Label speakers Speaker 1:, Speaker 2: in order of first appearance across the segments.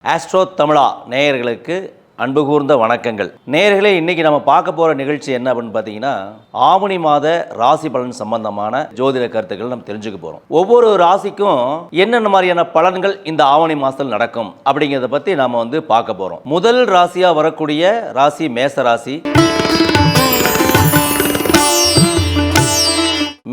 Speaker 1: Astro தமிழா நேயர்களுக்கு அன்பு கூர்ந்த வணக்கங்கள். நேயர்களே, இன்னைக்கு நம்ம பார்க்க போகிற நிகழ்ச்சி என்ன அப்படின்னு பார்த்தீங்கன்னா, ஆவணி மாத ராசி பலன் சம்பந்தமான ஜோதிட கருத்துக்கள் நம்ம தெரிஞ்சுக்க போகிறோம். ஒவ்வொரு ராசிக்கும் என்னென்ன மாதிரியான பலன்கள் இந்த ஆவணி மாதத்தில் நடக்கும் அப்படிங்கிறத பற்றி நாம் பார்க்க போகிறோம். முதல் ராசியாக வரக்கூடிய ராசி மேச ராசி.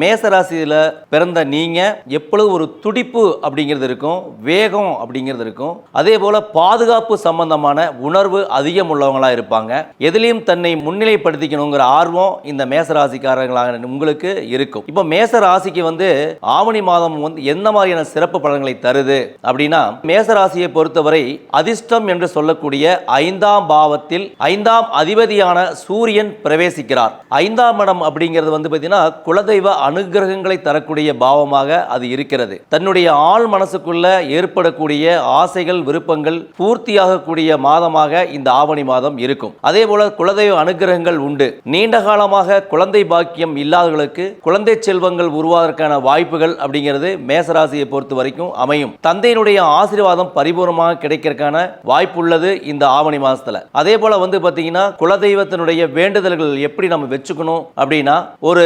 Speaker 1: மேசராசியில் பிறந்த நீங்கள் எப்பொழுது ஒரு துடிப்பு அப்படிங்கிறது இருக்கும், வேகம் அப்படிங்கிறது இருக்கும். அதே போல் பாதுகாப்பு சம்பந்தமான உணர்வு அதிகம் உள்ளவங்களாக இருப்பாங்க. எதுலேயும் தன்னை முன்னிலைப்படுத்திக்கணுங்கிற ஆர்வம் இந்த மேசராசிக்காரங்களாக உங்களுக்கு இருக்கும். இப்போ மேசராசிக்கு ஆவணி மாதம் எந்த மாதிரியான சிறப்பு பலன்களை தருது அப்படின்னா, மேசராசியை பொறுத்தவரை அதிர்ஷ்டம் என்று சொல்லக்கூடிய 5ஆம் பாவத்தில் 5ஆம் அதிபதியான சூரியன் பிரவேசிக்கிறார். 5ஆம் இடம் அப்படிங்கிறது பார்த்தீங்கன்னா குலதெய்வ அனுகிரகங்களை தரக்கூடிய பாவமாக அது இருக்கிறது. தன்னுடைய ஆள் மனசுக்குள்ள ஏற்படக்கூடிய ஆசைகள் விருப்பங்கள் பூர்த்தியாகக்கூடிய மாதமாக இந்த ஆவணி மாதம் இருக்கும். அதே போல குலதெய்வ அனுகிரகங்கள் உண்டு. நீண்ட காலமாக குழந்தை பாக்கியம் இல்லாதவர்களுக்கு குழந்தை செல்வங்கள் உருவாவதற்கான வாய்ப்புகள் அப்படிங்கிறது மேசராசியை பொறுத்த வரைக்கும் அமையும். தந்தையினுடைய ஆசீர்வாதம் பரிபூர்ணமாக கிடைக்கிறதுக்கான வாய்ப்பு உள்ளது இந்த ஆவணி மாதத்துல. அதே போல பார்த்தீங்கன்னா குலதெய்வத்தினுடைய வேண்டுதல்கள் எப்படி நம்ம வச்சுக்கணும் அப்படின்னா, ஒரு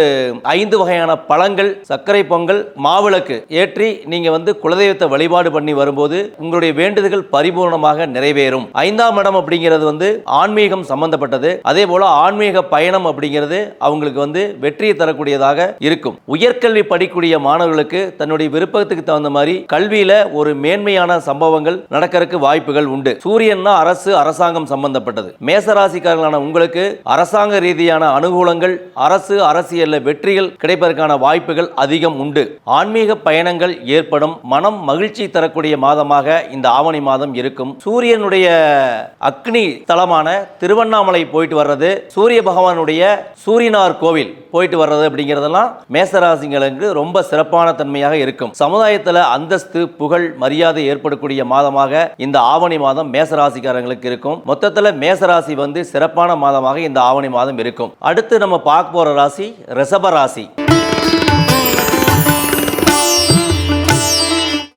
Speaker 1: 5 வகையான பழங்கள், சர்க்கரை பொங்கல், மாவிளக்கு ஏற்றி நீங்க குலதெய்வத்தை வழிபாடு பண்ணி வரும்போது உங்களுடைய வேண்டுதல்கள் பரிபூர்ணமாக நிறைவேறும். 5ஆம் இடம் அப்படிங்கிறது ஆன்மீகம் சம்பந்தப்பட்டது. அதே போல ஆன்மீக பயணம் அப்படிங்கிறது அவங்களுக்கு வெற்றியை தரக்கூடியதாக இருக்கும். உயர்கல்வி படிக்கக்கூடிய மாணவர்களுக்கு தன்னுடைய விருப்பத்துக்கு தகுந்த மாதிரி கல்வியில ஒரு மேன்மையான சம்பவங்கள் நடக்கிறதுக்கு வாய்ப்புகள் உண்டு. சூரியன்னா அரசு அரசாங்கம் சம்பந்தப்பட்டது. மேசராசிக்காரர்களான உங்களுக்கு அரசாங்க ரீதியான அனுகூலங்கள், அரசு அரசியல் வெற்றிகள் கிடைப்பதற்கான வாய்ப்புகள் அதிகம் உண்டு. ஆன்மீக பயணங்கள் ஏற்படும். மனம் மகிழ்ச்சி தரக்கூடிய மாதமாக இந்த ஆவணி மாதம் இருக்கும். சூரியனுடைய அக்னி தலமான திருவண்ணாமலை போயிட்டு வர்றது, சூரிய பகவானுடைய சூரியனார் கோவில் போயிட்டு வர்றது அப்படிங்கிறதெல்லாம் மேசராசிங்களுக்கு ரொம்ப சிறப்பான தன்மையாக இருக்கும். சமுதாயத்தில் அந்தஸ்து, புகழ், மரியாதை ஏற்படக்கூடிய மாதமாக இந்த ஆவணி மாதம் மேசராசிக்காரங்களுக்கு இருக்கும். மொத்தத்தில் மேசராசி சிறப்பான மாதமாக இந்த ஆவணி மாதம் இருக்கும். அடுத்து நம்ம பார்க்க போற ராசி ரிஷப ராசி.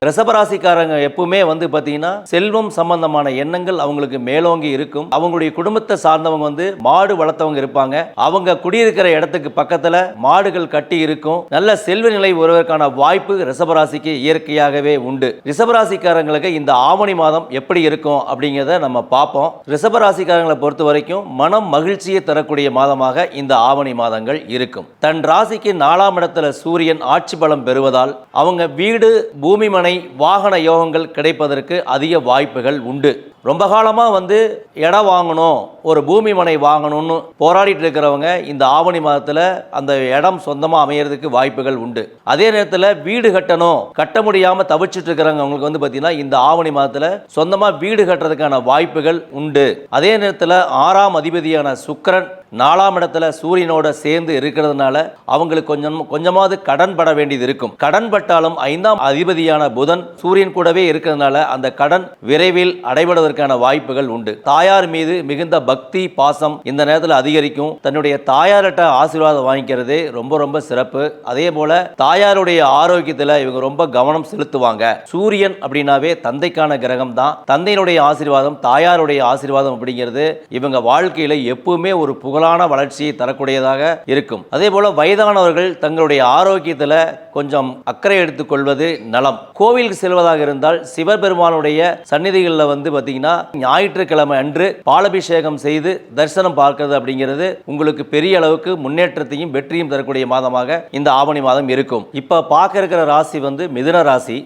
Speaker 1: ரிஷபராசிக்காரங்க எப்பவுமே பார்த்தீங்கன்னா செல்வம் சம்பந்தமான எண்ணங்கள் அவங்களுக்கு மேலோங்கி இருக்கும். அவங்களுடைய குடும்பத்தை சார்ந்தவங்க மாடு வளர்த்தவங்க இருப்பாங்க. அவங்க குடியிருக்கிற இடத்துக்கு பக்கத்துல மாடுகள் கட்டி இருக்கும். நல்ல செல்வ நிலை வருவதற்கான வாய்ப்பு ரிஷபராசிக்கு இயற்கையாகவே உண்டு. ரிஷபராசிக்காரங்களுக்கு இந்த ஆவணி மாதம் எப்படி இருக்கும் அப்படிங்கிறத நம்ம பார்ப்போம். ரிஷபராசிக்காரங்களை பொறுத்த வரைக்கும் மனம் மகிழ்ச்சியை தரக்கூடிய மாதமாக இந்த ஆவணி மாதங்கள் இருக்கும். தன் ராசிக்கு 4ஆம் இடத்துல சூரியன் ஆட்சி பலம் பெறுவதால் அவங்க வீடு, பூமி மனை, வாகன யோகங்கள் கிடைப்பதற்கு அதிக வாய்ப்புகள் உண்டு. ரொம்ப காலமாக இடம் வாங்கணும், ஒரு பூமி மனை வாங்கணும்னு போராடிட்டு இருக்கிறவங்க இந்த ஆவணி மாதத்தில் அந்த இடம் சொந்தமாக அமையறதுக்கு வாய்ப்புகள் உண்டு. அதே நேரத்தில் வீடு கட்டணும், கட்ட முடியாமல் தவிச்சிட்டு இருக்கிறவங்க அவங்களுக்கு பார்த்தீங்கன்னா இந்த ஆவணி மாதத்தில் சொந்தமாக வீடு கட்டுறதுக்கான வாய்ப்புகள் உண்டு. அதே நேரத்தில் 6ஆம் அதிபதியான சுக்கிரன் 4ஆம் இடத்துல சூரியனோட சேர்ந்து இருக்கிறதுனால அவங்களுக்கு கொஞ்சமாவது கடன் பட வேண்டியது இருக்கும். கடன் பட்டாலும் 5ஆம் அதிபதியான புதன் சூரியன் கூடவே இருக்கிறதுனால அந்த கடன் விரைவில் அடைபடுவதற்கான வாய்ப்புகள் உண்டு. தாயார் மீது மிகுந்த பக்தி, பாசம் இந்த நேரத்தில் அதிகரிக்கும். தன்னுடைய தாயார்கிட்ட ஆசீர்வாதம் வாங்கிக்கிறது ரொம்ப ரொம்ப சிறப்பு. அதே போல தாயாருடைய ஆரோக்கியத்தில் இவங்க ரொம்ப கவனம் செலுத்துவாங்க. சூரியன் அப்படின்னாவே தந்தைக்கான கிரகம் தான். தந்தையினுடைய ஆசீர்வாதம், தாயாருடைய ஆசீர்வாதம் அப்படிங்கிறது இவங்க வாழ்க்கையில எப்பவுமே ஒரு புகழான வளர்ச்சியை தரக்கூடியதாக இருக்கும். அதே போல வயதானவர்கள் தங்களுடைய ஆரோக்கியத்தில் கொஞ்சம் அக்கறை எடுத்துக் கொள்வது நலம். கோவிலுக்கு செல்வதாக இருந்தால் சிவபெருமானுடைய சந்நிதிகளில் பார்த்தீங்கன்னா ஞாயிற்றுக்கிழமை அன்று பாலபிஷேகம் செய்து தரிசனம் பார்க்கிறது அப்படிங்கிறது உங்களுக்கு பெரிய அளவுக்கு முன்னேற்றத்தையும் வெற்றியும் தரக்கூடிய மாதமாக இந்த ஆவணி மாதம் இருக்கும். இப்ப பார்க்க இருக்கிற ராசி மிதுன ராசி.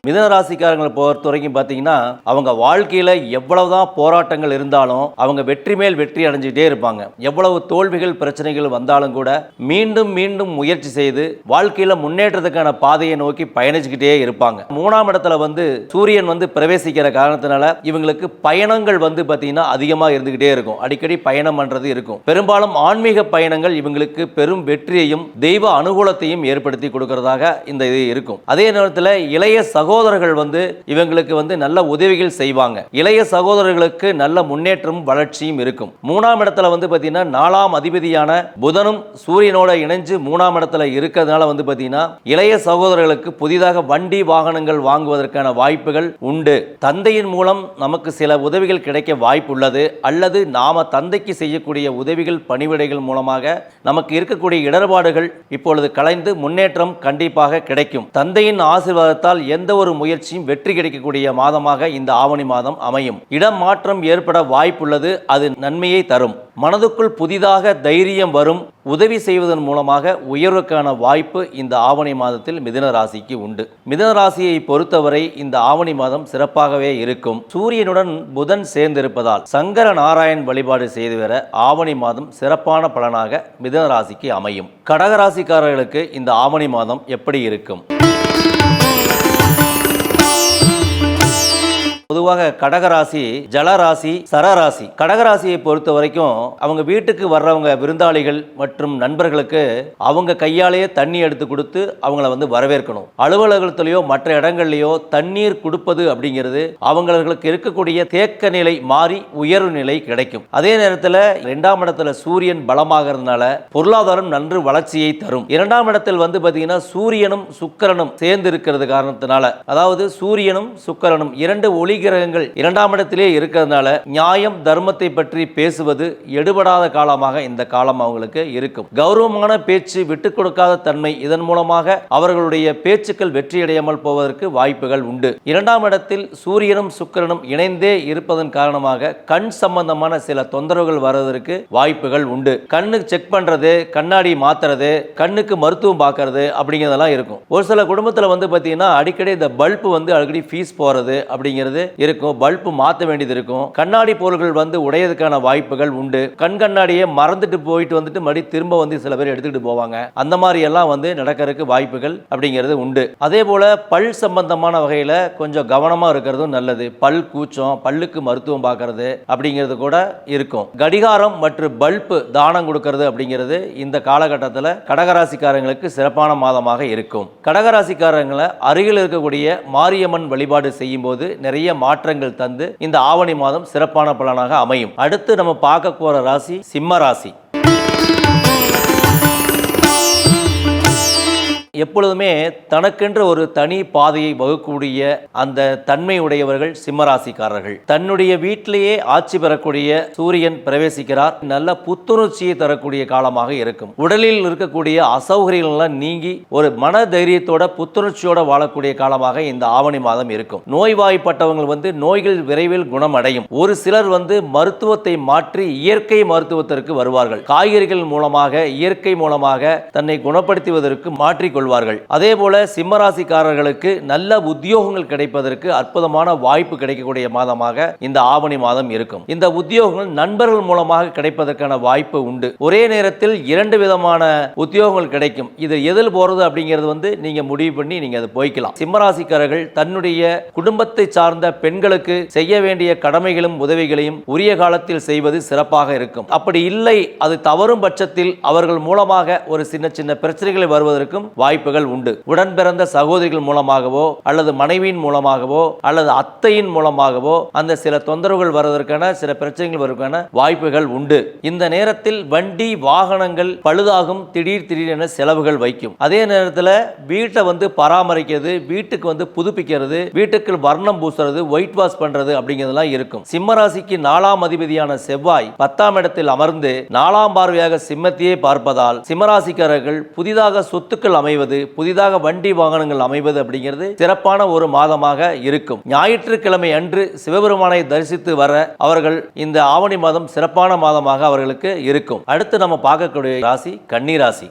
Speaker 1: மிதுன ராசிக்காரங்களை பொறுத்த வரைக்கும் பார்த்தீங்கன்னா அவங்க வாழ்க்கையில் எவ்வளவுதான் போராட்டங்கள் இருந்தாலும் அவங்க வெற்றி மேல் வெற்றி அடைஞ்சிட்டே இருப்பாங்க. எவ்வளவு தோல்விகள் பிரச்சனைகள் வந்தாலும் கூட மீண்டும் மீண்டும் முயற்சி செய்து வாழ்க்கையில் முன்னேற்றத்துக்கான பாதையை நோக்கி பயணிச்சுக்கிட்டே இருப்பாங்க. 3ஆம் இடத்துல சூரியன் பிரவேசிக்கிற காரணத்தினால இவங்களுக்கு பயணங்கள் பார்த்தீங்கன்னா அதிகமாக இருந்துகிட்டே இருக்கும். அடிக்கடி பயணம் பண்றது இருக்கும். பெரும்பாலும் ஆன்மீக பயணங்கள் இவங்களுக்கு பெரும் வெற்றியையும் தெய்வ அனுகூலத்தையும் ஏற்படுத்தி கொடுக்கிறதாக இந்த இது இருக்கும். அதே நேரத்தில் இளைய சகோதர சகோதரர்கள் வந்து இவங்களுக்கு வந்து நல்ல உதவிகள் செய்வாங்க. இளைய சகோதரர்களுக்கு நல்ல முன்னேற்றமும் வளர்ச்சியும் இருக்கும். 3ஆம் இடத்துல வந்து பார்த்தீங்கன்னா 4ஆம் அதிபதியான புதனும் சூரியனோட இணைஞ்சு 3ஆம் இடத்துல இருக்கிறதுனால வந்து பார்த்தீங்கன்னா இளைய சகோதரர்களுக்கு புதிதாக வண்டி வாகனங்கள் வாங்குவதற்கான வாய்ப்புகள் உண்டு. தந்தையின் மூலம் நமக்கு சில உதவிகள் கிடைக்க வாய்ப்பு உள்ளது. அல்லது நாம தந்தைக்கு செய்யக்கூடிய உதவிகள் பணிவிடைகள் மூலமாக நமக்கு இருக்கக்கூடிய இடர்பாடுகள் இப்பொழுது கலைந்து முன்னேற்றம் கண்டிப்பாக கிடைக்கும். தந்தையின் ஆசீர்வாதத்தால் எந்த ஒரு முயற்சியும் வெற்றி கிடைக்கக்கூடிய மாதமாக இந்த ஆவணி மாதம் அமையும். இடம் மாற்றம் ஏற்பட வாய்ப்புள்ளது. அது நன்மையை தரும். மனதுக்குள் புதிதாக தைரியம் வரும். உதவி செய்வதன் மூலமாக உயர்வுக்கான வாய்ப்பு இந்த ஆவணி மாதத்தில் மிதுன ராசிக்கு உண்டு. மிதுன ராசியை பொறுத்தவரை இந்த ஆவணி மாதம் சிறப்பாகவே இருக்கும். சூரியனுடன் புதன் சேர்ந்திருப்பதால் சங்கர நாராயண் வழிபாடு செய்து வர ஆவணி மாதம் சிறப்பான பலனாக மிதுன ராசிக்கு அமையும். கடகராசிக்காரர்களுக்கு இந்த ஆவணி மாதம் எப்படி இருக்கும்? பொதுவாக கடகராசி ஜலராசி சரராசி. கடகராசியை பொறுத்த வரைக்கும் அவங்க வீட்டுக்கு வர்றவங்க விருந்தாளிகள் மற்றும் நண்பர்களுக்கு அவங்க கையாலேயே தண்ணி எடுத்து கொடுத்து அவங்கள வந்து வரவேற்கணும். அலுவலகத்திலேயோ மற்ற இடங்கள்லையோ தண்ணீர் கொடுப்பது அப்படிங்கிறது அவங்களுக்கு இருக்கக்கூடிய தேக்க நிலை மாறி உயர்வு நிலை கிடைக்கும். அதே நேரத்தில் 2ஆம் இடத்துல சூரியன் பலமாக இருந்தனால பொருளாதாரம் நன்று வளர்ச்சியை தரும். 2ஆம் இடத்தில் வந்து பார்த்தீங்கன்னா சூரியனும் சுக்கிரனும் சேர்ந்து இருக்கிறது காரணத்தினால, அதாவது சூரியனும் சுக்கிரனும் 2 ஒளி கிரகங்கள் 2ஆம் இடத்திலே இருக்கிறதுனால நியாயம் தர்மத்தை பற்றி பேசுவது எடுபடாத காலமாக இந்த காலம் அவங்களுக்கு இருக்கும். கௌரவமான பேச்சு, விட்டு கொடுக்காத தன்மை, இதன் மூலமாக அவர்களுடைய பேச்சுக்கள் வெற்றியடையாமல் போவதற்கு வாய்ப்புகள் உண்டு. 2ஆம் இடத்தில் சூரியனும் சுக்கிரனும் இணைந்தே இருப்பதன் காரணமாக கண் சம்பந்தமான சில தொந்தரவுகள் வருவதற்கு வாய்ப்புகள் உண்டு. கண்ணு செக் பண்றது, கண்ணாடி மாத்துறது, கண்ணுக்கு மருத்துவம் பார்க்கறது அப்படிங்கிறதெல்லாம் இருக்கும். ஒரு சில குடும்பத்தில் வந்து பார்த்தீங்கன்னா அடிக்கடி இந்த பல்பு வந்து அடிக்கடி ஃபீஸ் போறது அப்படிங்கிறது இருக்கும். பல்பு மாற்ற வேண்டியது இருக்கும். கண்ணாடி பொருட்கள் வந்து உடையதுக்கான வாய்ப்புகள் உண்டு. கண் கண்ணாடியை மறந்துட்டு போயிட்டு வந்துட்டு மறுபடியும் திரும்ப வந்து சில பேர் எடுத்துக்கிட்டு போவாங்க. அந்த மாதிரி எல்லாம் வந்து நடக்கிறதுக்கு வாய்ப்புகள் அப்படிங்கிறது உண்டு. அதே போல பல் சம்பந்தமான வகையில் கொஞ்சம் கவனமா இருக்கிறதும் நல்லது. பல் கூச்சம், பல்லுக்கு மருத்துவம் பார்க்கறது அப்படிங்கிறது கூட இருக்கும். கடிகாரம் மற்றும் பல்பு தானம் கொடுக்கிறது அப்படிங்கிறது இந்த காலகட்டத்தில் கடகராசிக்காரங்களுக்கு சிறப்பான மாதமாக இருக்கும். கடகராசிக்காரங்களை அருகில் இருக்கக்கூடிய மாரியம்மன் வழிபாடு செய்யும் போது நிறைய மாற்றங்கள் தந்து இந்த ஆவணி மாதம் சிறப்பான பலனாக அமையும். அடுத்து நம்ம பார்க்க போற ராசி சிம்ம ராசி. எப்பொழுதுமே தனக்கென்ற ஒரு தனி பாதையை வகுக்கக்கூடிய அந்த தன்மை உடையவர்கள் சிம்மராசிக்காரர்கள். தன்னுடைய வீட்டிலேயே ஆட்சி பெறக்கூடிய சூரியன் பிரவேசிக்கிறார். நல்ல புத்துணர்ச்சியை தரக்கூடிய காலமாக இருக்கும். உடலில் இருக்கக்கூடிய அசௌகரியங்கள் நீங்கி ஒரு மன தைரியத்தோட புத்துணர்ச்சியோட வாழக்கூடிய காலமாக இந்த ஆவணி மாதம் இருக்கும். நோய்வாய்ப்பட்டவங்க வந்து நோய்கள் விரைவில் குணமடையும். ஒரு சிலர் வந்து மருத்துவத்தை மாற்றி இயற்கை மருத்துவத்திற்கு வருவார்கள். காய்கறிகள் மூலமாக, இயற்கை மூலமாக தன்னை குணப்படுத்துவதற்கு மாற்றிக்கொள்வார்கள். அதே போல சிம்மராசிக்காரர்களுக்கு நல்ல உத்தியோகங்கள் கிடைப்பதற்கு அற்புதமான வாய்ப்பு கிடைக்கக்கூடிய மாதமாக இந்த ஆவணி மாதம் இருக்கும். இந்த உத்தியோகங்கள் நண்பர்கள் மூலமாக கிடைப்பதற்கான வாய்ப்பு உண்டு. ஒரே நேரத்தில் 2 விதமான உத்தியோகங்கள் கிடைக்கும். இது எதில் போறது அப்படிங்கிறது வந்து நீங்க முடிவு பண்ணி நீங்க அதை போய்க்கலாம். சிம்மராசிக்காரர்கள் தன்னுடைய குடும்பத்தை சார்ந்த பெண்களுக்கு செய்ய வேண்டிய கடமைகளும் உதவிகளையும் உரிய காலத்தில் செய்வது சிறப்பாக இருக்கும். அப்படி இல்லை, அது தவறும் பட்சத்தில் அவர்கள் மூலமாக ஒரு சின்ன சின்ன பிரச்சனைகள் வருவதற்கும் வாய்ப்புகள் உண்டு. உடன் பிறந்த சகோதரிகள் மூலமாகவோ அல்லது மனைவியின் மூலமாகவோ அல்லது அத்தையின் மூலமாகவோ அந்த சில தொந்தரவுகள் வருவதற்கான சில பிரச்சனைகள் வருவதற்கான வாய்ப்புகள் உண்டு. இந்த நேரத்தில் வண்டி வாகனங்கள் பழுதாகும், திடீர் செலவுகள் வைக்கும். அதே நேரத்தில் வீட்டை வந்து பராமரிக்கிறது, வீட்டுக்கு வந்து புதுப்பிக்கிறது, வீட்டுக்கு வர்ணம் பூசுறது, ஒயிட் வாஷ் பண்றது அப்படிங்கிறதெல்லாம் இருக்கும். சிம்மராசிக்கு 4ஆம் அதிபதியான செவ்வாய் 10ஆம் இடத்தில் அமர்ந்து 4ஆம் பார்வையாக சிம்மத்தையே பார்ப்பதால் சிம்மராசிக்காரர்கள் புதிதாக சொத்துக்கள் அமைவது, புதிதாக வண்டி வாகனங்கள் அமைவது அப்படிங்கிறது சிறப்பான ஒரு மாதமாக இருக்கும். ஞாயிற்றுக்கிழமை அன்று சிவபெருமானை தரிசித்து வர அவர்கள் இந்த ஆவணி மாதம் சிறப்பான மாதமாக அவர்களுக்கு இருக்கும். அடுத்து நம்ம பார்க்கக்கூடிய ராசி கன்னிராசி.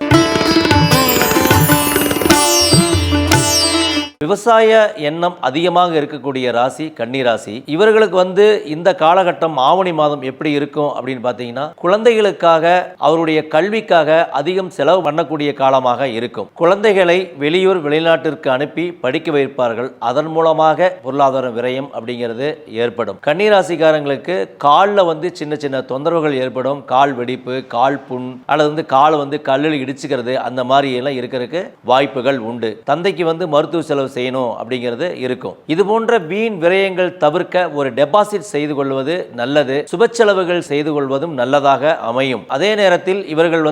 Speaker 1: விவசாய எண்ணம் அதிகமாக இருக்கக்கூடிய ராசி கன்னிராசி. இவர்களுக்கு வந்து இந்த காலகட்டம் ஆவணி மாதம் எப்படி இருக்கும் அப்படின்னு பார்த்தீங்கன்னா, குழந்தைகளுக்காக அவருடைய கல்விக்காக அதிகம் செலவு பண்ணக்கூடிய காலமாக இருக்கும். குழந்தைகளை வெளியூர் வெளிநாட்டிற்கு அனுப்பி படிக்க வைப்பார்கள். அதன் மூலமாக பொருளாதார விரயம் அப்படிங்கிறது ஏற்படும். கன்னிராசிக்காரங்களுக்கு காலில் வந்து சின்ன சின்ன தொந்தரவுகள் ஏற்படும். கால் வெடிப்பு, கால் புண் அல்லது வந்து காலை வந்து கல்லில் இடிச்சுக்கிறது, அந்த மாதிரி எல்லாம் இருக்கிறதுக்கு வாய்ப்புகள் உண்டு. தந்தைக்கு வந்து மருத்துவ செலவு செய்யணும் அப்படிங்கிறது இருக்கும். இது போன்ற வீண் விரயங்கள் தவிர்க்க ஒரு டெபாசிட் செய்து கொள்வது நல்லது. சுப செலவுகள் செய்து கொள்வதும் நல்லதாக அமையும். அதே நேரத்தில் இவர்கள்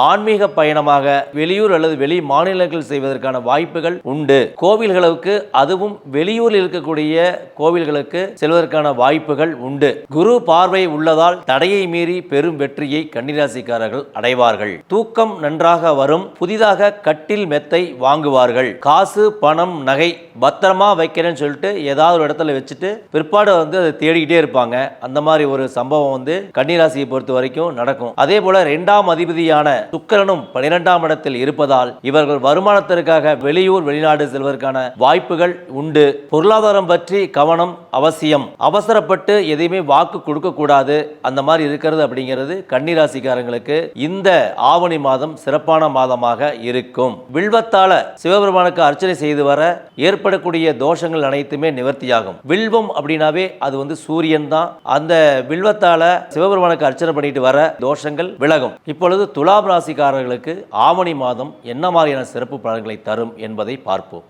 Speaker 1: ஆன்மீக பயணமாக வெளியூர் அல்லது வெளி மாநிலங்கள் செய்வதற்கான வாய்ப்புகள் உண்டு. கோவில்களுக்கு, அதுவும் வெளியூரில் இருக்கக்கூடிய கோவில்களுக்கு செல்வதற்கான வாய்ப்புகள் உண்டு. குரு பார்வை உள்ளதால் தடையை மீறி பெரும் வெற்றியை கன்னிராசிக்காரர்கள் அடைவார்கள். தூக்கம் நன்றாக வரும். புதிதாக கட்டில் மெத்தை வாங்குவார்கள். காசு பணம் நகை பத்திரமா வைக்கிறேன்னு சொல்லிட்டு ஏதாவது ஒரு இடத்துல வச்சுட்டு பிற்பாடு அதை தேடிக்கிட்டே இருப்பாங்க. அந்த மாதிரி ஒரு சம்பவம் கன்னிராசியை பொறுத்த வரைக்கும் நடக்கும். அதே போல 2ஆம் அதிபதியான சுக்கிரனும் 12ஆம் இடத்தில் இருப்பதால் இவர்கள் வருமானத்திற்காக வெளியூர் வெளிநாடு செல்வதற்கான வாய்ப்புகள் உண்டு. பொருளாதாரம் பற்றி கவனம் அவசியம். அவசரப்பட்டு எதையுமே வாக்கு கொடுக்க கூடாது. அந்த மாதிரி இருக்கிறது அப்படிங்கிறது கன்னிராசிக்காரங்களுக்கு இந்த ஆவணி மாதம் சிறப்பான மாதமாக இருக்கும். வில்வத்தால சிவபெருமானுக்கு அர்ச்சனை செய்து வர ஏற்படக்கூடிய தோஷங்கள் அனைத்துமே நிவர்த்தியாகும். வில்வம் அப்படின்னாவே அது சூரியன் தான். அந்த வில்வத்தால சிவபெருமானுக்கு அர்ச்சனை பண்ணிட்டு வர தோஷங்கள் விலகும். இப்பொழுது துலாம் ராசிக்காரர்களுக்கு ஆவணி மாதம் என்ன மாதிரியான சிறப்பு பலன்களை தரும் என்பதை பார்ப்போம்.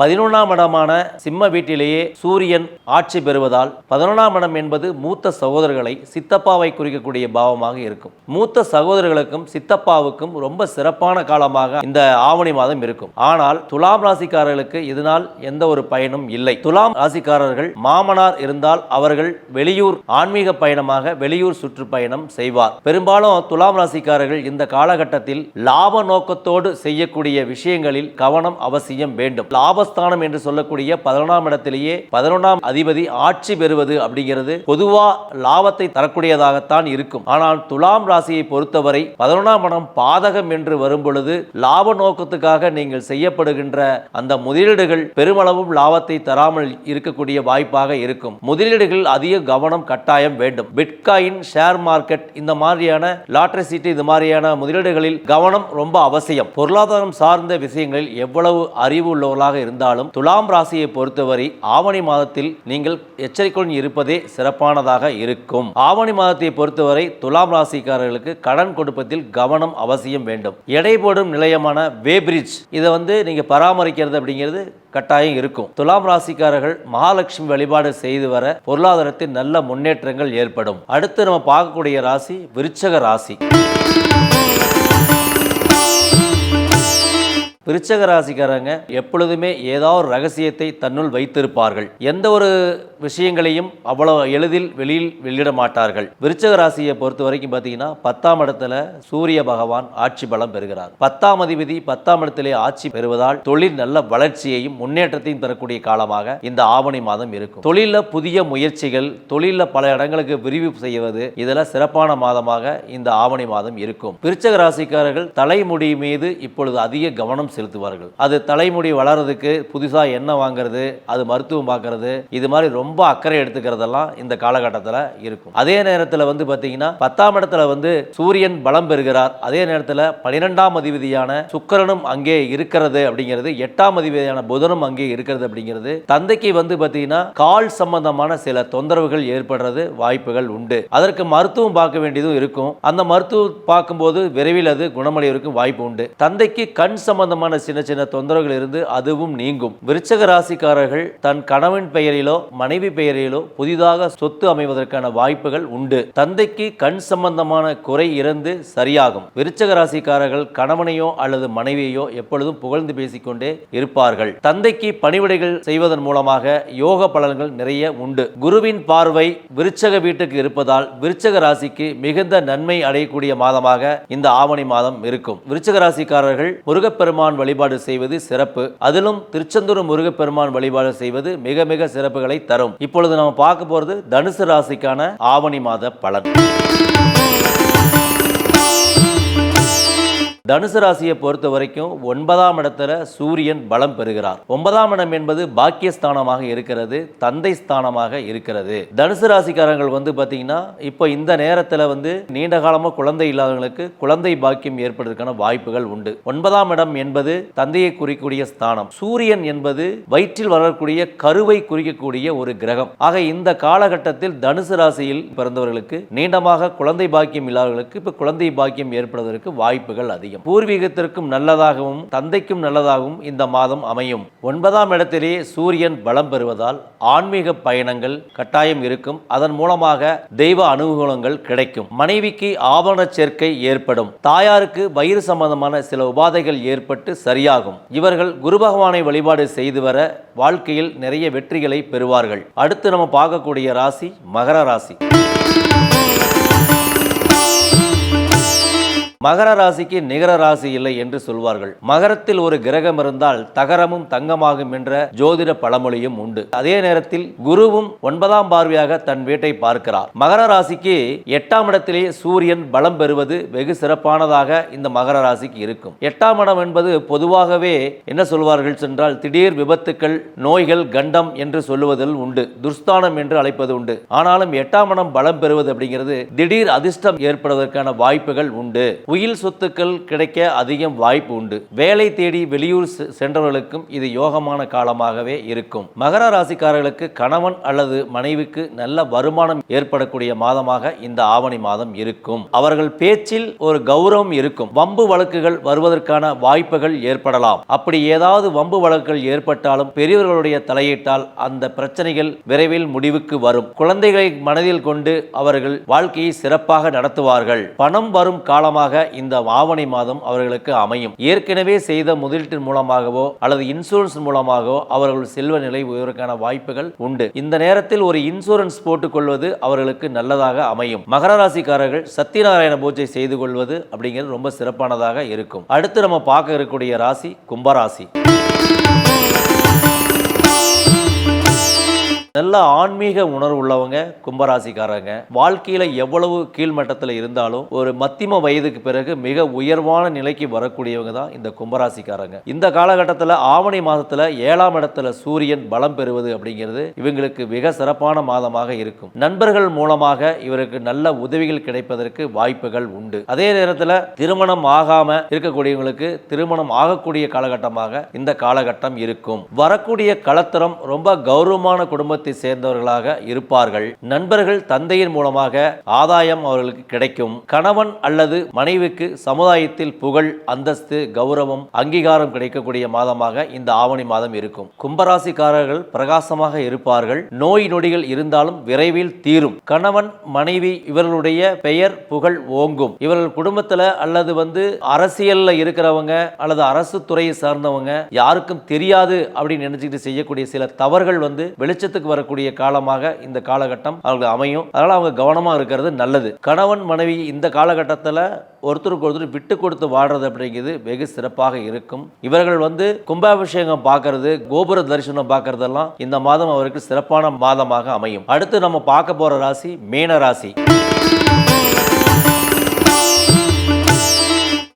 Speaker 1: 11ஆம் இடமான சிம்ம வீட்டிலேயே சூரியன் ஆட்சி பெறுவதால் 11ஆம் இடம் என்பது மூத்த சகோதரர்களை, சித்தப்பாவை குறிக்கக்கூடிய பாவமாக இருக்கும். மூத்த சகோதரர்களுக்கும் சித்தப்பாவுக்கும் ரொம்ப சிறப்பான காலமாக இந்த ஆவணி மாதம் இருக்கும். ஆனால் துலாம் ராசிக்காரர்களுக்கு இதனால் எந்த ஒரு பயனும் இல்லை. துலாம் ராசிக்காரர்கள் மாமனார் இருந்தால் அவர்கள் வெளியூர் ஆன்மீக பயணமாக வெளியூர் சுற்றுப்பயணம் செய்வார். பெரும்பாலும் துலாம் ராசிக்காரர்கள் இந்த காலகட்டத்தில் லாப நோக்கத்தோடு செய்யக்கூடிய விஷயங்களில் கவனம் அவசியம் வேண்டும். லாபஸ்தானம் என்று சொல்லக்கூடிய 11ஆம் இடத்திலேயே 11ஆம் அதிபதி ஆட்சி பெறுவது அப்படிங்கிறது பொதுவா லாபத்தை தரக்கூடியதாகத்தான் இருக்கும். ஆனால் துலாம் ராசியை பொறுத்தவரை 11ஆம் இடம் பாதகம் என்று வரும் பொழுது லாப நோக்கத்துக்காக நீங்கள் செய்யப்படுகின்ற அந்த முதலீடுகள் பெருமளவும் லாபத்தை தராமல் இருக்கக்கூடிய வாய்ப்பாக இருக்கும். முதலீடுகள் அதிக கவனம் கட்டாயம் வேண்டும். பிட்காயின், ஷேர் மார்க்கெட், இந்த மாதிரியான லாட்டரி சீட்டு, இது மாதிரியான முதலீடுகளில் கவனம் ரொம்ப அவசியம். பொருளாதாரம் சார்ந்த விஷயங்களில் எவ்வளவு அறிவு உள்ளவர்களாக இருந்தாலும் துலாம் ராசியை பொறுத்தவரை ஆவணி மாதத்தில் நீங்கள் எச்சரிக்கையுடன் இருப்பதே சிறப்பானதாக இருக்கும். ஆவணி மாதத்தை பொறுத்தவரை துலாம் ராசிக்காரர்களுக்கு கடன் கொடுப்பதில் கவனம் அவசியம் வேண்டும். எடை போடும் நிலையமான வேபிரிட்ஜ் இதை நீங்க பராமரிக்கிறது அப்படிங்கிறது கட்டாயம் இருக்கும். துலாம் ராசிக்காரர்கள் மகாலட்சுமி வழிபாடு செய்து வர பொருளாதாரத்தில் நல்ல முன்னேற்றங்கள் ஏற்படும். அடுத்து நம்ம பார்க்கக்கூடிய ராசி விருச்சக ராசி. விருச்சக ராசிக்காரங்க எப்பொழுதுமே ஏதாவது ஒரு ரகசியத்தை தன்னுள் வைத்திருப்பார்கள். எந்த ஒரு விஷயங்களையும் அவ்வளவு எளிதில் வெளியிட மாட்டார்கள். விருச்சக ராசியை பொறுத்த வரைக்கும் பார்த்தீங்கன்னா 10ஆம் இடத்துல சூரிய பகவான் ஆட்சி பலம் பெறுகிறார். 10ஆம் அதிபதி 10ஆம் இடத்திலே ஆட்சி பெறுவதால் தொழில் நல்ல வளர்ச்சியையும் முன்னேற்றத்தையும் தரக்கூடிய காலமாக இந்த ஆவணி மாதம் இருக்கும். தொழிலில் புதிய முயற்சிகள், தொழிலில் பல இடங்களுக்கு விரிவு செய்வது, இதெல்லாம் சிறப்பான மாதமாக இந்த ஆவணி மாதம் இருக்கும். விருச்சக ராசிக்காரர்கள் தலைமுடி மீது இப்பொழுது அதிக கவனம் செலுத்துவார்கள். அது தலைமுடி வளர்றதுக்கு புதுசா எண்ணெய் வாங்குறது, அது மருத்துவம் பார்க்கறது, இது மாதிரி ரொம்ப அக்கறை எடுத்துக்கிறதெல்லாம் இந்த காலகட்டத்தில் இருக்கும். அதே நேரத்தில் பார்த்தீங்கன்னா 10ஆம் இடத்துல சூரியன் பலம் பெறுகிறார். அதே நேரத்தில் 12ஆம் அதிபதியான சுக்கிரனும் அங்கே இருக்கிறது அப்படிங்கிறது, 8ஆம் அதிபதியான புதனும் அங்கே இருக்கிறது அப்படிங்கிறது தந்தைக்கு பார்த்தீங்கன்னா கால் சம்பந்தமான சில தொந்தரவுகள் ஏற்படுறது வாய்ப்புகள் உண்டு. அதற்கு மருத்துவம் பார்க்க வேண்டியதும் இருக்கும். அந்த மருத்துவம் பார்க்கும்போது விரைவில் அது குணமடைவதற்கு வாய்ப்பு உண்டு. தந்தைக்கு கண் சம்பந்தமான சின்ன சின்ன தொந்தரவுகள் இருந்து அதுவும் நீங்கும். விருச்சக ராசிக்காரர்கள் தன் கணவன் பெயரிலோ மனைவி பெயரிலோ புதிதாக சொத்து அமைவதற்கான வாய்ப்புகள் உண்டு. தந்தைக்கு கண் சம்பந்தமான குறை இருந்து சரியாகும். விருச்சக ராசிக்காரர்கள் கணவனையோ அல்லது மனைவியோ எப்பொழுதும் புகழ்ந்து பேசிக்கொண்டே இருப்பார்கள். தந்தைக்கு பணிவிடைகள் செய்வதன் மூலமாக யோக பலன்கள் நிறைய உண்டு. குருவின் பார்வை விருச்சக வீட்டுக்கு இருப்பதால் விருச்சக ராசிக்கு மிகுந்த நன்மை அடையக்கூடிய மாதமாக இந்த ஆவணி மாதம் இருக்கும். விருச்சக ராசிக்காரர்கள் முருகப்பெருமான் வழிபாடு செய்வது சிறப்பு. அதிலும் திருச்செந்தூர் முருகப்பெருமான் வழிபாடு செய்வது மிக மிக சிறப்புகளை தரும். இப்பொழுது நம்ம பார்க்க போறது தனுசு ராசிக்கான ஆவணி மாத பலன். தனுசு ராசியை பொறுத்த வரைக்கும் 9ஆம் இடத்துல சூரியன் பலம் பெறுகிறார். 9ஆம் இடம் என்பது பாக்கியஸ்தானமாக இருக்கிறது, தந்தை ஸ்தானமாக இருக்கிறது. தனுசு ராசிக்காரங்கள் பாத்தீங்கன்னா இப்போ இந்த நேரத்தில் நீண்ட காலமாக குழந்தை இல்லாதவங்களுக்கு குழந்தை பாக்கியம் ஏற்படுவதற்கான வாய்ப்புகள் உண்டு. 9ஆம் இடம் என்பது தந்தையை குறிக்கக்கூடிய ஸ்தானம். சூரியன் என்பது வயிற்றில் வளரக்கூடிய கருவை குறிக்கக்கூடிய ஒரு கிரகம். ஆக இந்த காலகட்டத்தில் தனுசு ராசியில் பிறந்தவர்களுக்கு நீண்டமாக குழந்தை பாக்கியம் இல்லாதவர்களுக்கு இப்போ குழந்தை பாக்கியம் ஏற்படுவதற்கு வாய்ப்புகள் அதிகம். அதிகம். பூர்வீகத்திற்கும் நல்லதாகவும் தந்தைக்கும் நல்லதாகவும் இந்த மாதம் அமையும். 9ஆம் இடத்திலே சூரியன் பலம் பெறுவதால் ஆன்மீக பயணங்கள் கட்டாயம் இருக்கும். அதன் மூலமாக தெய்வ அனுகூலங்கள் கிடைக்கும். மனைவிக்கு ஆபரண சேர்க்கை ஏற்படும். தாயாருக்கு வயிறு சம்பந்தமான சில உபாதைகள் ஏற்பட்டு சரியாகும். இவர்கள் குரு பகவானை வழிபாடு செய்து வர வாழ்க்கையில் நிறைய வெற்றிகளை பெறுவார்கள். அடுத்து நம்ம பார்க்கக்கூடிய ராசி மகர ராசி. மகர ராசிக்கு நிகர ராசி இல்லை என்று சொல்வார்கள். மகரத்தில் ஒரு கிரகம் இருந்தால் தகரமும் தங்கமாகும் என்ற ஜோதிட பழமொழியும் உண்டு. அதே நேரத்தில் குருவும் 9ஆம் பார்வையாக தன் வீட்டை பார்க்கிறார். மகர ராசிக்கு 8ஆம் இடத்திலே சூரியன் பலம் பெறுவது வெகு சிறப்பானதாக இந்த மகர ராசிக்கு இருக்கும். 8ஆம் இடம் என்பது பொதுவாகவே என்ன சொல்வார்கள் சென்றால் திடீர் விபத்துக்கள், நோய்கள், கண்டம் என்று சொல்லுவதில் உண்டு. துர்ஸ்தானம் என்று அழைப்பது உண்டு. ஆனாலும் 8ஆம் இடம் பலம் பெறுவது அப்படிங்கிறது திடீர் அதிர்ஷ்டம் ஏற்படுவதற்கான வாய்ப்புகள் உண்டு. உயில் சொத்துக்கள் கிடைக்க அதிகம் வாய்ப்பு உண்டு. வேலை தேடி வெளியூர் சென்றவர்களுக்கும் இது யோகமான காலமாகவே இருக்கும். மகர ராசிக்காரர்களுக்கு கணவன் அல்லது மனைவிக்கு நல்ல வருமானம் ஏற்படக்கூடிய மாதமாக இந்த ஆவணி மாதம் இருக்கும். அவர்கள் பேச்சில் ஒரு கௌரவம் இருக்கும். வம்பு வழக்குகள் வருவதற்கான வாய்ப்புகள் ஏற்படலாம். அப்படி ஏதாவது வம்பு வழக்குகள் ஏற்பட்டாலும் பெரியவர்களுடைய தலையிட்டால் அந்த பிரச்சனைகள் விரைவில் முடிவுக்கு வரும். குழந்தைகளை மனதில் கொண்டு அவர்கள் வாழ்க்கையை சிறப்பாக நடத்துவார்கள். பணம் வரும் காலமாக இந்த ஆவணி மாதம் அவர்களுக்கு அமையும். ஏற்கனவே செய்த முதலீட்டின் மூலமாகவோ அல்லது இன்சூரன்ஸ் மூலமாகவோ அவர்கள் செல்வ நிலை உயர்வதற்கான வாய்ப்புகள் உண்டு. இந்த நேரத்தில் ஒரு இன்சூரன்ஸ் போட்டுக் கொள்வது அவர்களுக்கு நல்லதாக அமையும். மகர ராசிக்காரர்கள் சத்யநாராயண பூஜை செய்து கொள்வது அப்படிங்கிறது ரொம்ப சிறப்பானதாக இருக்கும். அடுத்து நம்ம பார்க்க இருக்கக்கூடிய ராசி கும்பராசி. நல்ல ஆன்மீக உணர்வு உள்ளவங்க கும்பராசிக்காரங்க. வாழ்க்கையில எவ்வளவு கீழ்மட்டத்தில் இருந்தாலும் ஒரு மத்திம வயதுக்கு பிறகு மிக உயர்வான நிலைக்கு வரக்கூடியவங்க தான் இந்த கும்பராசிக்காரங்க. இந்த காலகட்டத்தில் ஆவணி மாதத்துல 7ஆம் இடத்துல சூரியன் பலம் பெறுவது அப்படிங்கிறது இவங்களுக்கு மிக சிறப்பான மாதமாக இருக்கும். நண்பர்கள் மூலமாக இவருக்கு நல்ல உதவிகள் கிடைப்பதற்கு வாய்ப்புகள் உண்டு. அதே நேரத்தில் திருமணம் ஆகாம இருக்கக்கூடியவங்களுக்கு திருமணம் ஆகக்கூடிய காலகட்டமாக இந்த காலகட்டம் இருக்கும். வரக்கூடிய களத்திரம் ரொம்ப கௌரவமான குடும்பத்தை சேர்ந்தவர்களாக இருப்பார்கள். நண்பர்கள் தந்தையின் மூலமாக ஆதாயம் அவர்களுக்கு கிடைக்கும். கணவன் அல்லது மனைவிக்கு சமுதாயத்தில் புகழ், அந்தஸ்து, கௌரவம், அங்கீகாரம் கிடைக்கக்கூடிய மாதமாக இந்த ஆவணி மாதம் இருக்கும். கும்பராசிக்காரர்கள் பிரகாசமாக இருப்பார்கள். நோய் நொடிகள் இருந்தாலும் விரைவில் தீரும். கணவன் மனைவி இவர்களுடைய பெயர் புகழ் ஓங்கும். இவர்கள் குடும்பத்தில் அல்லது அரசியல்ல இருக்கிறவங்க அல்லது அரசு துறையை சார்ந்தவங்க யாருக்கும் தெரியாது அப்படின்னு நினைச்சுக்கிட்டு செய்யக்கூடிய சில தவறுகள் வெளிச்சத்துக்கு வரக்கூடிய காலமாக இந்த காலகட்டம் அவங்களுக்கு அமையும். அதனால அவங்க கவனமா இருக்கிறது நல்லது. கணவன் மனைவி இந்த காலகட்டத்தில் ஒருத்தருக்கு ஒருத்தர் விட்டு கொடுத்து வாழ்றது அப்படிங்கிறது வெகு சிறப்பாக இருக்கும். இவர்கள் கும்பாபிஷேகம் பார்க்கறது, கோபுர தரிசனம் பார்க்கறதெல்லாம் இந்த மாதம் அவருக்கு சிறப்பான மாதமாக அமையும். அடுத்து நம்ம பார்க்க போற ராசி மீன ராசி.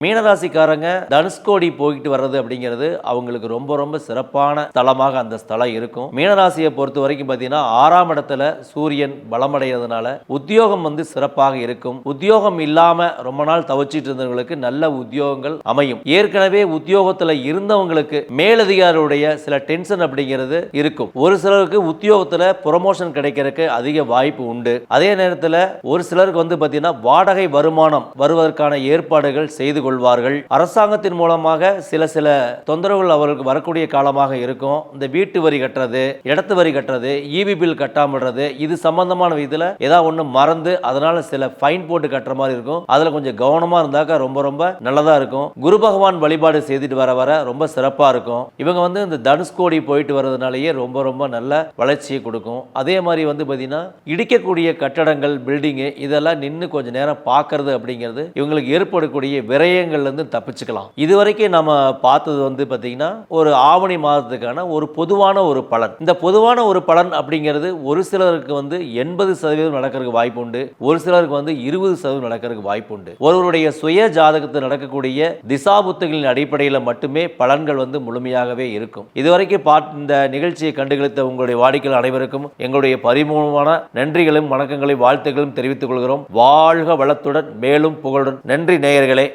Speaker 1: மீனராசிக்காரங்க தனுஷ்கோடி போயிட்டு வர்றது அப்படிங்கிறது அவங்களுக்கு ரொம்ப ரொம்ப சிறப்பான ஸ்தலமாக அந்த ஸ்தலம் இருக்கும். மீனராசியை பொறுத்த வரைக்கும் பார்த்தீங்கன்னா 6ஆம் இடத்துல சூரியன் பலமடைகிறதுனால உத்தியோகம் சிறப்பாக இருக்கும். உத்தியோகம் இல்லாம ரொம்ப நாள் தவச்சிட்டு இருந்தவங்களுக்கு நல்ல உத்தியோகங்கள் அமையும். ஏற்கனவே உத்தியோகத்தில் இருந்தவங்களுக்கு மேலதிகாரியுடைய சில டென்ஷன் அப்படிங்கிறது இருக்கும். ஒரு சிலருக்கு உத்தியோகத்தில் ப்ரொமோஷன் கிடைக்கிறதுக்கு அதிக வாய்ப்பு உண்டு. அதே நேரத்தில் ஒரு சிலருக்கு பார்த்தீங்கன்னா வாடகை வருமானம் வருவதற்கான ஏற்பாடுகள் செய்து கொள்வார்கள். அரசாங்கத்தின் மூலமாக சில தொந்தரவுகள் அவர்களுக்கு வரக்கூடிய காலமாக இருக்கும். இந்த வீட்டு வரி கட்டுறது, இடத்து வரி கட்டுறது, ஈவி பில் கட்டாமறது, இது சம்பந்தமான இதில் ஏதாவது ஒன்று மறந்து அதனால சில ஃபைன் போட்டு கட்டுற மாதிரி இருக்கும். அதில் கொஞ்சம் கவனமா இருந்தாக்க ரொம்ப ரொம்ப நல்லதா இருக்கும். குரு பகவான் வழிபாடு செய்துட்டு வர ரொம்ப சிறப்பா இருக்கும். இவங்க இந்த தனுஷ்கோடி போயிட்டு வர்றதுனாலேயே ரொம்ப ரொம்ப நல்ல வளர்ச்சியை கொடுக்கும். அதே மாதிரி பார்த்தீங்கன்னா இடிக்கக்கூடிய கட்டடங்கள், பில்டிங் இதெல்லாம் நின்று கொஞ்ச நேரம் பார்க்கறது அப்படிங்கிறது இவங்களுக்கு ஏற்படக்கூடிய விரயங்கள்ல இருந்து தப்பிச்சுக்கலாம். இதுவரைக்கும் நம்ம பார்த்தது பார்த்தீங்கன்னா ஒரு ஆவணி மாதத்துக்கான ஒரு பொதுவான ஒரு பலன். இந்த பொதுவான ஒரு பலன் அப்படிங்கிறது ஒரு சிலருக்கு 80% நடக்கிறதுக்கு வாய்ப்பு உண்டு. ஒரு சிலருக்கு 20% நடக்கிறதுக்கு வாய்ப்பு உண்டு. ஒருவருடைய சுய ஜாதகத்தில் நடக்கக்கூடிய திசாபுத்திகளின் அடிப்படையில் மட்டுமே பலன்கள் முழுமையாகவே இருக்கும். இதுவரைக்கும் இந்த நிகழ்ச்சியை கண்டுகளித்த உங்களுடைய வாடிக்கையாளர் அனைவருக்கும் எங்களுடைய பரிமூலமான நன்றிகளும் வணக்கங்களையும் வாழ்த்துக்களும் தெரிவித்துக் கொள்கிறோம். வாழ்க வளத்துடன் மேலும் புகழுடன். நன்றி நேயர்களே.